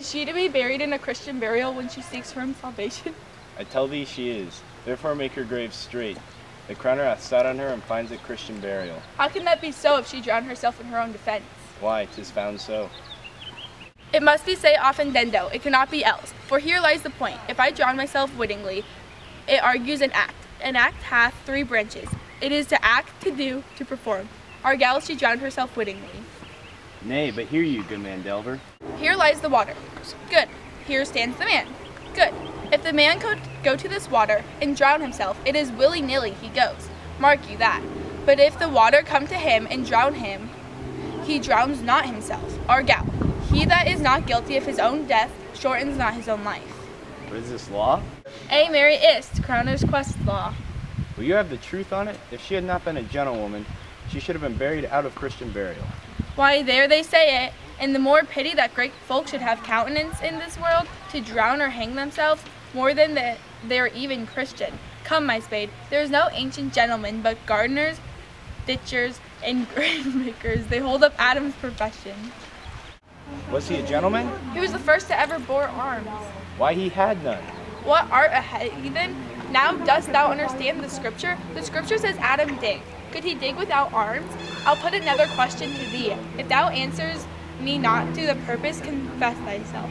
Is she to be buried in a Christian burial when she seeks her own salvation? I tell thee she is. Therefore make her grave straight. The crowner hath sat on her and finds it Christian burial. How can that be so if she drowned herself in her own defense? Why, 'tis found so. It must be say offendendo, it cannot be else. For here lies the point. If I drown myself wittingly, it argues an act. An act hath 3 branches. It is to act, to do, to perform. Our gal, she drowned herself wittingly. Nay, but hear you, good man Delver. Here lies the water. Good. Here stands the man. Good. If the man could go to this water and drown himself, it is willy-nilly he goes. Mark you that. But if the water come to him and drown him, he drowns not himself. Our gal. He that is not guilty of his own death shortens not his own life. What is this law? A Mary ist, Crowner's quest law. Will you have the truth on it? If she had not been a gentlewoman, she should have been buried out of Christian burial. Why, there they say it, and the more pity that great folk should have countenance in this world to drown or hang themselves, more than that they're even Christian. Come, my spade, there is no ancient gentleman, but gardeners, ditchers, and grave makers. They hold up Adam's profession. Was he a gentleman? He was the first to ever bore arms. Why, he had none. What, art a heathen? Now dost thou understand the scripture? The scripture says Adam digged. Could he dig without arms? I'll put another question to thee. If thou answers me not to the purpose, confess thyself.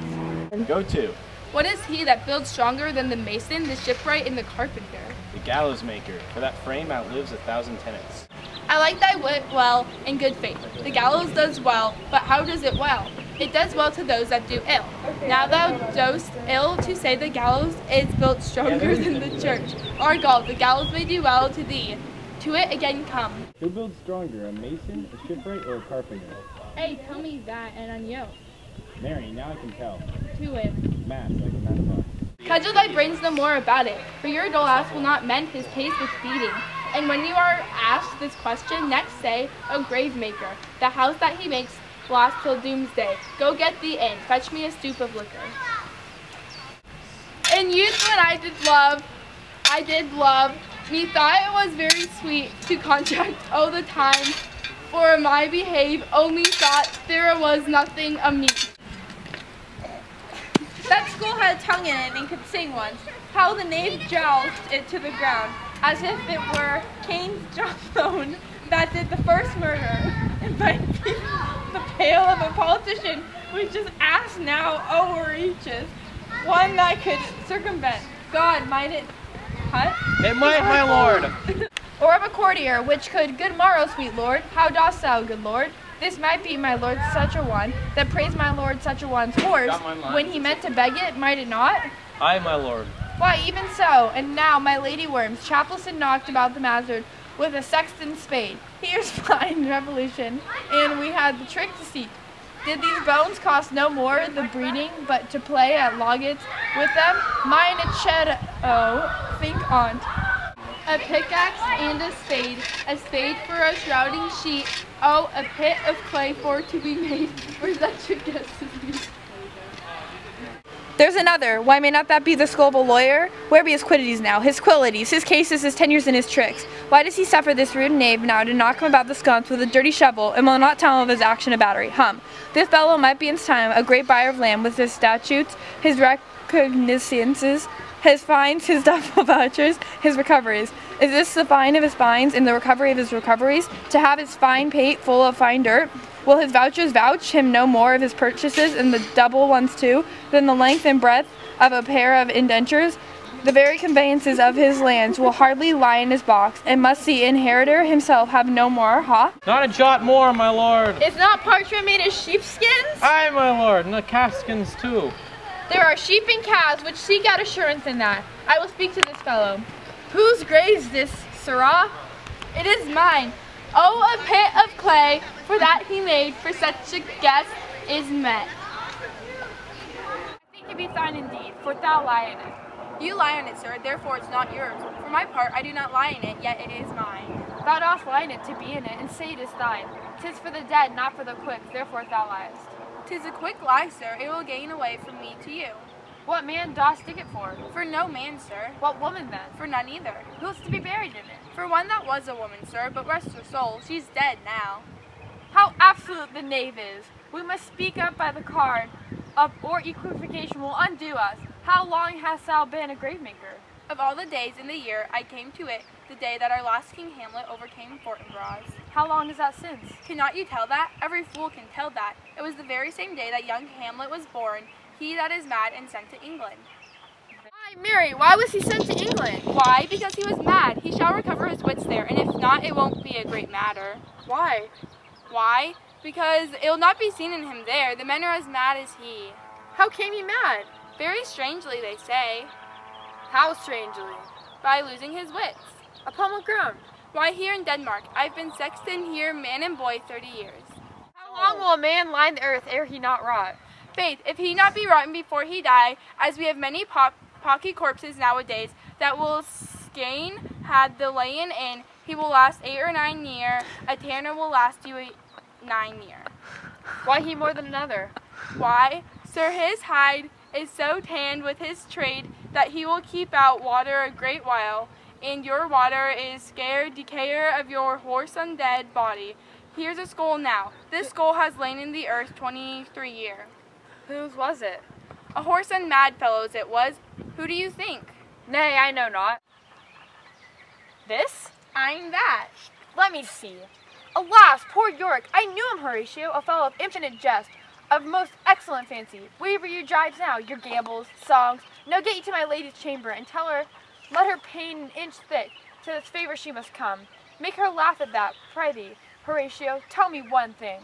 Go to. What is he that builds stronger than the mason, the shipwright, and the carpenter? The gallows maker, for that frame outlives 1,000 tenants. I like thy wit well in good faith. The gallows does well, but how does it well? It does well to those that do ill. Now thou dost ill to say the gallows is built stronger than the church. Argal, the gallows may do well to thee. To it again come. Who builds stronger, a mason, a shipwright, or a carpenter? Hey, tell me that and unyoke. Mary, now I can tell. To it. Mass, I can mess up. Cudgel thy brains no more about it, for your dull ass will not mend his pace with beating. And when you are asked this question, next say, O grave maker, the house that he makes last till doomsday. Go get thee in, fetch me a stoup of liquor. In youth when I did love, methought it was very sweet to contract all the time, for my behave only thought there was nothing of meat. That school had a tongue in it and could sing once. How the knave jousted it to the ground, as if it were Cain's jawbone that did the first murder. And by the pale of a politician, we just ask now overreaches, one that could circumvent. God, might it cut? It might, my lord. Or of a courtier, which could, good morrow, sweet lord, how dost thou, good lord? This might be, my lord, such a one, that praised my lord such a one's horse, when he meant to beg it, might it not? Aye, my lord. Why, even so, and now, my lady worms, Chaplison knocked about the mazard with a sexton's spade. Here's fine revolution, and we had the trick to see. Did these bones cost no more the breeding, but to play at loggets with them? Mine a ched, oh, think on't. A pickaxe and a spade for a shrouding sheet, oh, a pit of clay for to be made for such a guest as me. There's another. Why may not that be the skull of a lawyer? Where be his quiddities now, his quillities, his cases, his tenures, and his tricks? Why does he suffer this rude knave now to knock him about the sconce with a dirty shovel, and will not tell him of his action of battery? This fellow might be in his time a great buyer of land, with his statutes, his recognisances, his fines, his double vouchers, his recoveries. Is this the fine of his fines and the recovery of his recoveries? To have his fine pate full of fine dirt? Will his vouchers vouch him no more of his purchases, and the double ones too, than the length and breadth of a pair of indentures? The very conveyances of his lands will hardly lie in his box, and must the inheritor himself have no more, ha? Not a jot more, my lord. Is not parchment made of sheepskins? Aye, my lord, and the calfskins too. There are sheep and calves which seek out assurance in that. I will speak to this fellow. Whose grave's this, sirrah? It is mine. Oh, a pit of clay, for that he made, for such a guest is met. I think it be thine indeed, for thou lie in it. You lie in it, sir, therefore it's not yours. For my part, I do not lie in it, yet it is mine. Thou dost lie in it to be in it, and say it is thine. 'Tis for the dead, not for the quick, therefore thou liest. 'Tis a quick lie, sir, it will gain away from me to you. What man dost dig it for? For no man, sir. What woman then? For none either. Who's to be buried in it? For one that was a woman, sir, but rest her soul, she's dead now. How absolute the knave is! We must speak up by the card. or equivocation will undo us. How long hast thou been a grave maker? Of all the days in the year, I came to it, the day that our last king Hamlet overcame Fortinbras. How long is that since? Cannot you tell that? Every fool can tell that. It was the very same day that young Hamlet was born, he that is mad and sent to England. Why, Mary, why was he sent to England? Why? Because he was mad. He shall recover his wits there, and if not, it won't be a great matter. Why? Why? Because it will not be seen in him there. The men are as mad as he. How came he mad? Very strangely, they say. How strangely? By losing his wits. Upon what ground? Why, here in Denmark. I've been sexton here, man and boy, 30 years. How long will a man lie in the earth ere he not rot? Faith, if he not be rotten before he die, as we have many pocky corpses nowadays, that will skein had the layin in, he will last 8 or 9 year, a tanner will last you 9 year. Why he more than another? Why, sir, his hide is so tanned with his trade that he will keep out water a great while, and your water is scared decayer of your horse undead body. Here's a skull now. This skull has lain in the earth 23 year. Whose was it? A horse and mad fellow's it was. Who do you think? Nay, I know not. This? I'm that. Let me see. Alas, poor Yorick, I knew him, Horatio, a fellow of infinite jest, of most excellent fancy. Wherever you drives now, your gambols, songs. Now get you to my lady's chamber, and tell her, let her pain an inch thick, to this favor she must come. Make her laugh at that, prithee. Horatio, tell me one thing.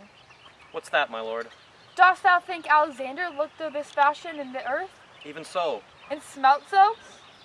What's that, my lord? Dost thou think Alexander looked of this fashion in the earth, Even so. and smelt so?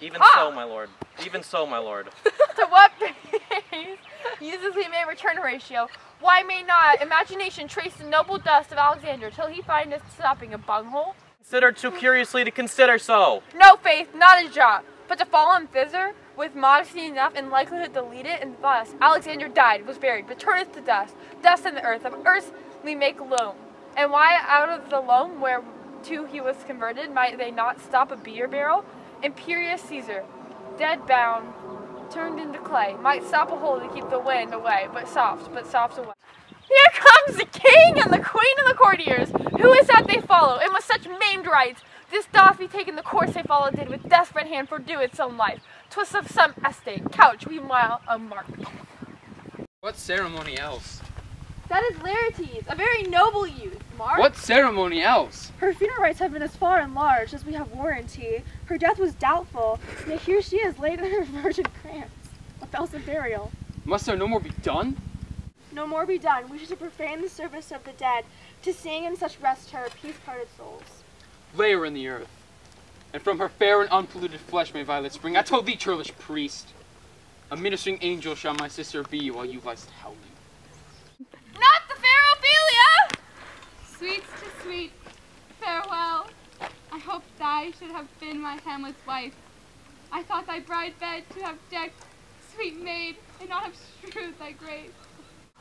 Even Ha! so, my lord. Even so, my lord. To what praise uses we may return, Horatio? Why may not imagination trace the noble dust of Alexander till he find us stopping a bunghole? Consider too curiously to consider so. No, faith, not a jot, but to fall on thither with modesty enough and likelihood to lead it, and thus Alexander died, was buried, but turneth to dust, dust in the earth, of earth we make loam. And why out of the loam whereto he was converted might they not stop a beer barrel? Imperious Caesar, dead bound, turned into clay, might stop a hole to keep the wind away, but soft away. Here comes the king and the queen and the courtiers. Who is that they follow? And with such maimed rites, this doth be taken the course they followed did with desperate hand fordo its own life. 'Twas of some estate, couch, meanwhile unmarked. What ceremony else? That is Laertes, a very noble youth, Mark. What ceremony else? Her funeral rites have been as far and large as we have warranty. Her death was doubtful, yet here she is laid in her virgin crans. A thousand burial. Must there no more be done? No more be done. We should profane the service of the dead, to sing and such rest to her peace-parted souls. Lay her in the earth, and from her fair and unpolluted flesh may violets spring. I told thee, churlish priest, a ministering angel shall my sister be while you liest howling. Not the fair Ophelia! Sweets to sweet, farewell. I hoped I should have been my Hamlet's wife. I thought thy bride bed to have decked, sweet maid, and not have strewed thy grave.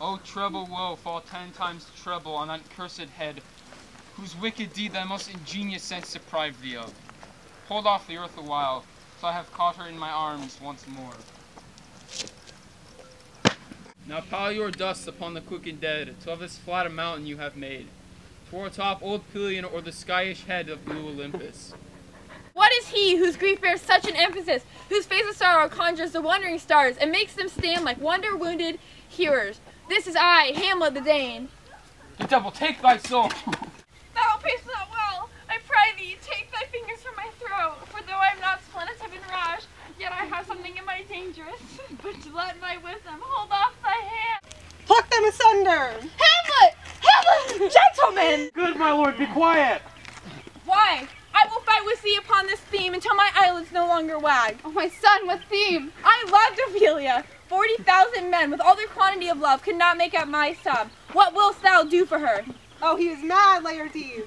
O treble woe fall 10 times treble on that cursed head, whose wicked deed thy most ingenious sense deprived thee of. Hold off the earth a while, till I have caught her in my arms once more. Now pile your dust upon the quick and dead, till of this flat a mountain you have made, toward atop old Pelion or the skyish head of blue Olympus. What is he whose grief bears such an emphasis, whose face of sorrow conjures the wandering stars and makes them stand like wonder-wounded hearers? This is I, Hamlet the Dane. The devil take thy soul! Thou payst not well. I pray thee, take thy fingers from my throat, for though I am not splenitive and rash, yet I have something in my dangerous. But let my wisdom hold off thy hand. Pluck them asunder! Hamlet! Hamlet! Gentlemen! Good, my lord, be quiet! Why? I will fight with thee upon this theme until my eyelids no longer wag. Oh, my son, what theme? I loved Ophelia. 40,000 men with all their quantity of love could not make up my sum. What wilt thou do for her? Oh, he is mad, Laertes!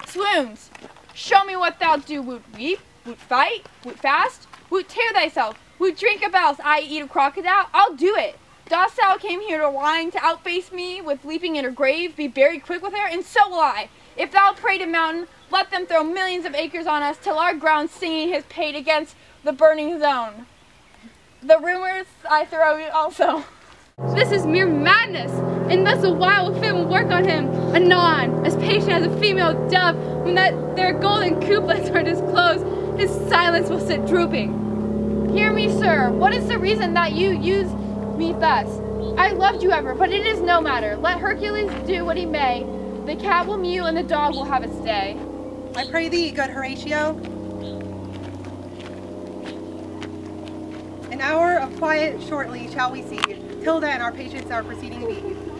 Swoons. Show me what thou do. Woot weep, woot fight, woot fast, woot tear thyself, woot drink a bells, I eat a crocodile. I'll do it. Dost thou came here to whine, to outface me with leaping in her grave, be buried quick with her, and so will I. If thou pray to mountain, let them throw millions of acres on us till our ground singing his pate against the burning zone. The rumors I throw also. This is mere madness. and thus a wild fit will work on him anon, as patient as a female dove when that their golden couplets are disclosed, his silence will sit drooping. Hear me, sir, what is the reason that you use me thus? I loved you ever, but it is no matter. Let Hercules do what he may, the cat will mew and the dog will have its day. I pray thee, good Horatio. An hour of quiet shortly shall we see. Till then our patients are proceeding thee.